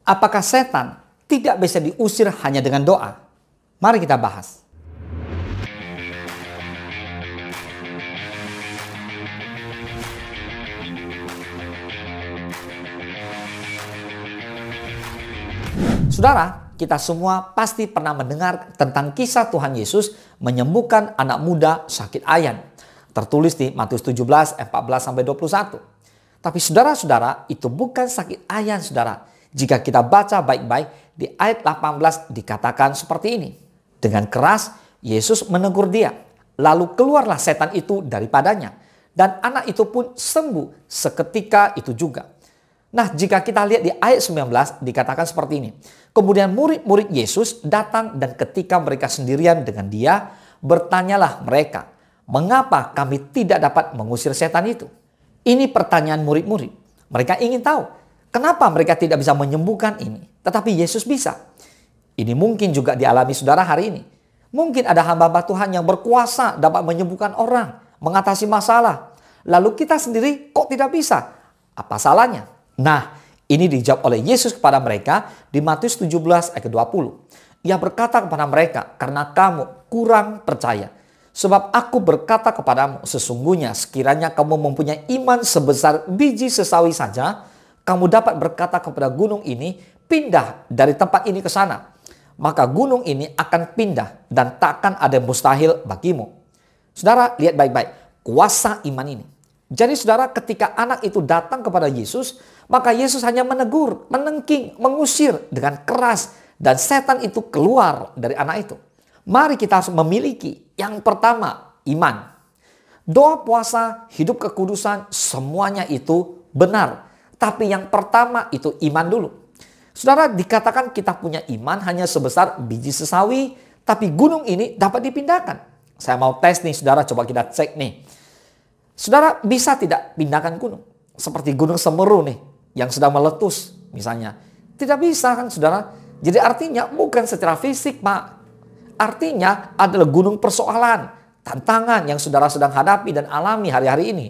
Apakah setan tidak bisa diusir hanya dengan doa? Mari kita bahas. Saudara, kita semua pasti pernah mendengar tentang kisah Tuhan Yesus menyembuhkan anak muda sakit ayan. Tertulis di Matius 17, 14-21. Tapi saudara-saudara, itu bukan sakit ayan, saudara. Jika kita baca baik-baik, di ayat 18 dikatakan seperti ini. Dengan keras, Yesus menegur dia. Lalu keluarlah setan itu daripadanya. Dan anak itu pun sembuh seketika itu juga. Nah, jika kita lihat di ayat 19 dikatakan seperti ini. Kemudian murid-murid Yesus datang dan ketika mereka sendirian dengan dia, bertanyalah mereka, mengapa kami tidak dapat mengusir setan itu? Ini pertanyaan murid-murid. Mereka ingin tahu, kenapa mereka tidak bisa menyembuhkan ini, tetapi Yesus bisa. Ini mungkin juga dialami saudara hari ini. Mungkin ada hamba-hamba Tuhan yang berkuasa dapat menyembuhkan orang, mengatasi masalah. Lalu kita sendiri kok tidak bisa? Apa salahnya? Nah, ini dijawab oleh Yesus kepada mereka di Matius 17 ayat 20. Ia berkata kepada mereka, karena kamu kurang percaya. Sebab aku berkata kepadamu, sesungguhnya sekiranya kamu mempunyai iman sebesar biji sesawi saja, kamu dapat berkata kepada gunung ini, pindah dari tempat ini ke sana. Maka gunung ini akan pindah dan takkan ada yang mustahil bagimu. Saudara, lihat baik-baik kuasa iman ini. Jadi saudara, ketika anak itu datang kepada Yesus, maka Yesus hanya menegur, menengking, mengusir dengan keras. Dan setan itu keluar dari anak itu. Mari kita harus memiliki yang pertama, iman. Doa, puasa, hidup kekudusan, semuanya itu benar. Tapi yang pertama itu iman dulu. Saudara, dikatakan kita punya iman hanya sebesar biji sesawi, tapi gunung ini dapat dipindahkan. Saya mau tes nih saudara, coba kita cek nih. Saudara bisa tidak pindahkan gunung? Seperti gunung Semeru nih, yang sedang meletus misalnya. Tidak bisa kan saudara? Jadi artinya bukan secara fisik Pak. Artinya adalah gunung persoalan, tantangan yang saudara sedang hadapi dan alami hari-hari ini.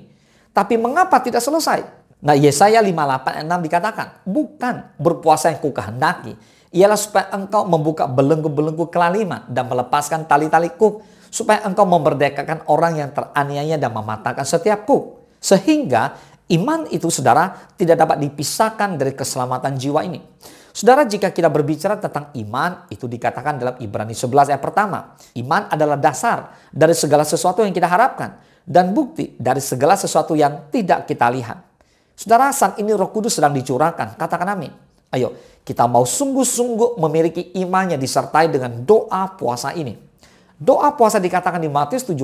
Tapi mengapa tidak selesai? Nah, Yesaya 58:6 dikatakan, bukan berpuasa yang kukehendaki, ialah supaya engkau membuka belenggu-belenggu kelaliman dan melepaskan tali-tali kuk, supaya engkau memerdekakan orang yang teraniaya dan mematahkan setiap kuk. Sehingga iman itu saudara tidak dapat dipisahkan dari keselamatan jiwa ini. Saudara, jika kita berbicara tentang iman, itu dikatakan dalam Ibrani 11 ayat pertama. Iman adalah dasar dari segala sesuatu yang kita harapkan dan bukti dari segala sesuatu yang tidak kita lihat. Saudara, saat ini Roh Kudus sedang dicurahkan. Katakan amin. Ayo, kita mau sungguh-sungguh memiliki iman yang disertai dengan doa puasa ini. Doa puasa dikatakan di Matius 17,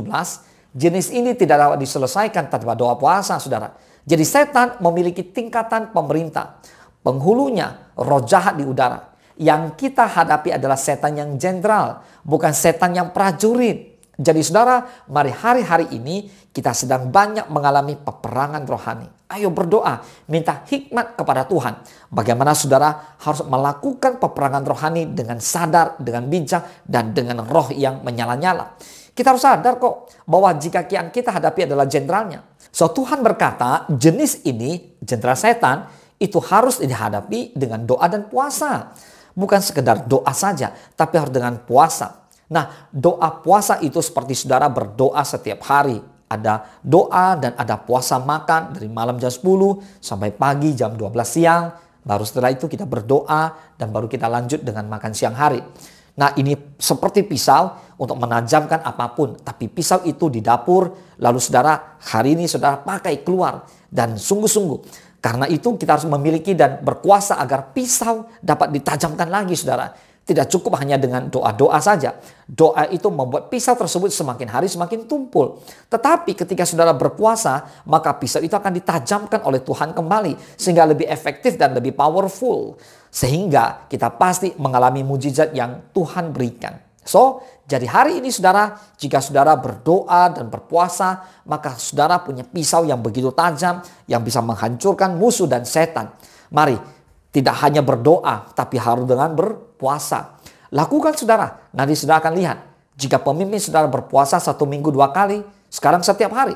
jenis ini tidak dapat diselesaikan tanpa doa puasa, saudara. Jadi setan memiliki tingkatan pemerintah. Penghulunya roh jahat di udara. Yang kita hadapi adalah setan yang jenderal, bukan setan yang prajurit. Jadi saudara, mari hari-hari ini kita sedang banyak mengalami peperangan rohani. Ayo berdoa, minta hikmat kepada Tuhan. Bagaimana saudara harus melakukan peperangan rohani dengan sadar, dengan bijak, dan dengan roh yang menyala-nyala. Kita harus sadar kok bahwa jika yang kita hadapi adalah jenderalnya. So Tuhan berkata jenis ini, jenderal setan, itu harus dihadapi dengan doa dan puasa. Bukan sekedar doa saja, tapi harus dengan puasa. Nah, doa puasa itu seperti saudara berdoa setiap hari. Ada doa dan ada puasa makan dari malam jam 10 sampai pagi jam 12 siang. Baru setelah itu kita berdoa dan baru kita lanjut dengan makan siang hari. Nah, ini seperti pisau untuk menajamkan apapun. Tapi pisau itu di dapur. Lalu saudara, hari ini saudara pakai keluar. Dan sungguh-sungguh. Karena itu kita harus memiliki dan berkuasa agar pisau dapat ditajamkan lagi saudara. Tidak cukup hanya dengan doa-doa saja. Doa itu membuat pisau tersebut semakin hari semakin tumpul. Tetapi ketika saudara berpuasa, maka pisau itu akan ditajamkan oleh Tuhan kembali. Sehingga lebih efektif dan lebih powerful. Sehingga kita pasti mengalami mujizat yang Tuhan berikan. So, jadi hari ini saudara, jika saudara berdoa dan berpuasa, maka saudara punya pisau yang begitu tajam, yang bisa menghancurkan musuh dan setan. Mari, tidak hanya berdoa, tapi harus dengan berpuasa. Lakukan saudara, nanti saudara akan lihat. Jika pemimpin saudara berpuasa 1 minggu 2 kali, sekarang setiap hari.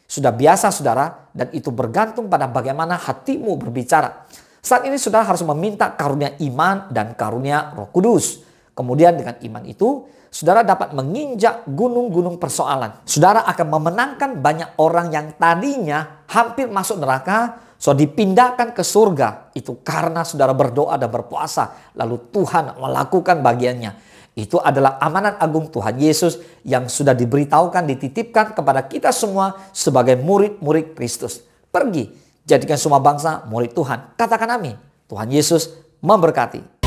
Sudah biasa saudara, dan itu bergantung pada bagaimana hatimu berbicara. Saat ini saudara harus meminta karunia iman dan karunia Roh Kudus. Kemudian dengan iman itu, saudara dapat menginjak gunung-gunung persoalan. Saudara akan memenangkan banyak orang yang tadinya hampir masuk neraka, so dipindahkan ke surga. Itu karena saudara berdoa dan berpuasa, lalu Tuhan melakukan bagiannya. Itu adalah amanat agung Tuhan Yesus yang sudah diberitahukan, dititipkan kepada kita semua sebagai murid-murid Kristus. Pergi, jadikan semua bangsa murid Tuhan. Katakan amin. Tuhan Yesus memberkati.